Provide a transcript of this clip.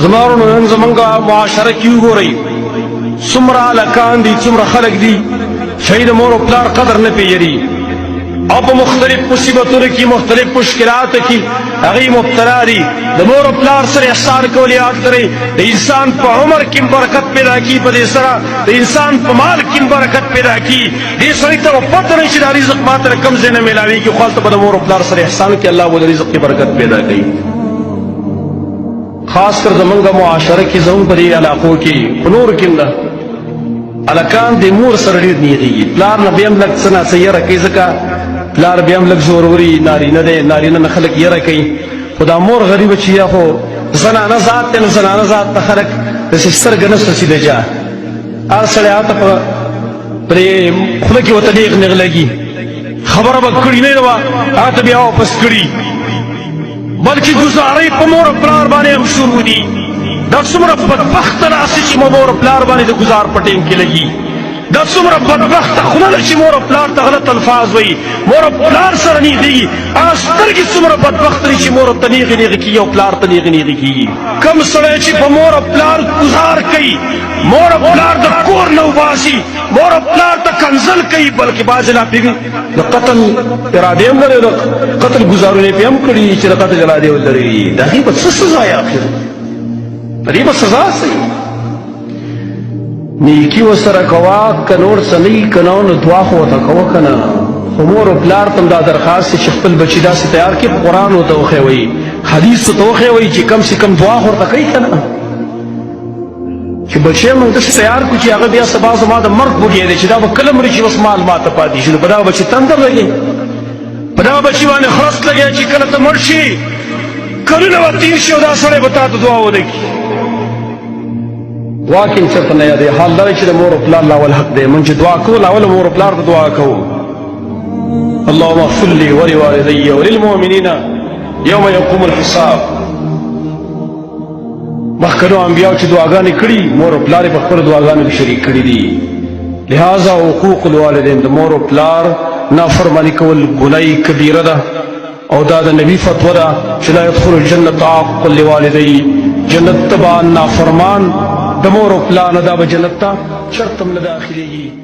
زمارونو نن زمونږه معاشره کې وګورئ څومره هلکان دي څومره خلک دي چې د مور او پلار قدر نه پېژني او په مختلف مصیبتونو کې مختلف مشکلاتو کې هغوی مبتلا دي د مور او پلار سره احسان کول یاد کړئ د انسان په عمر کې برکت پیدا کړي په دې سره د انسان په مال کې برکت پیدا کړي دې سړي ته پته نه شي دا رزق ماته کم ځای نه میلاویږي خو هلته به د مور او پلار سره احسان کې الله به د رزق کې برکت پیدا کوي خاص کر زمونږ معاشره کې زمونږ په دې علاقو کې په نورو کې نه هلکان د مور سره ډېر نیغېږي پلار نه بیا هم لږ څه ناڅه یره کوي ځکه پلار بیا هم لږ زوروري نارینه دی نارینه نه خلک یره کوي خو دا مور غریبه چې یا خو زنانه ذات دی نو زنانه ذات ته خلک داسې سترګه نه سوڅېده جا هر سړی هلته پرې خوله کې ورته نیغ نیغ لګي خبره به کړي نه وه هغه ته بیا واپس کړي بلکې ګزارۍ په مور او پلار باندې هم شروع دي دا څومره بدبخته ناست چې مور او پلار باندې د ګزار په ټیم کې لګي دا څومره بدبخته خوله ده چې مور او پلار ته غلط الفاظ وایي مور او پلار سره نیغېږي هغه سترګې څومره بدبخته دي چې مور ته نیغې نیغې کېږي او پلار ته نیغې نیغې کېږي کم سړی چې په مور او پلار ګزار کوي مور او پلار د کور نه وباسي مور او پلار ته کنځل کوي بلکې بعضې لا پېږي د قتل ارادې هم لري د قتل ګزارونه یې پې هم کړي چې د قتل ارادې ولري د هغې به څه سزا یې اخر په دې به سزا صحیح نیکی ورسره کوه که نور څه نه وي که نه نو دعا خو ورته کوه که نه خو مور او پلار ته هم دا درخواست دی چې خپل بچي داسې تیار کړي په قرآن ورته وښیوئ حدیث ورته وښیوئ چې کم سے کم دعا خو ورته کوي که نه چې بچی موږ داسې تیار کړو چې هغه بیا سبا زما د مرګ وږی دی چې دا به کله مري چې بس مال ماته پاتې شي نو په دغه بچي تندر لګي په دغه بچي باندې خرڅ لګي چې کله ته مړ شي کلونه به تېر شي او دا سړی به تا ته دعا ونه کړي دعا کې چېرته نه یادوي حال دا دی چې د مور او پلار لاول حق دی موږ چې دعا کوو لاول مور او پلار ته دعا کوو اللهم اغفر لي ولوالدي وللمؤمنين يوم يقوم الحساب مخکنو انبیاو چې دعاګانې کړي مور او پلار یې په خپلو دعاګانو کې شریک کړي دي لہذا حقوق الوالدین د مور او پلار نافرماني کول ګناه کبیره ده او دا د نبی فتوا ده چې لا يدخل الجنة عاق لوالدی جنت تبع نافرمان د مور او پلار نه دا به جنت ته چرته هم نه داخلېږي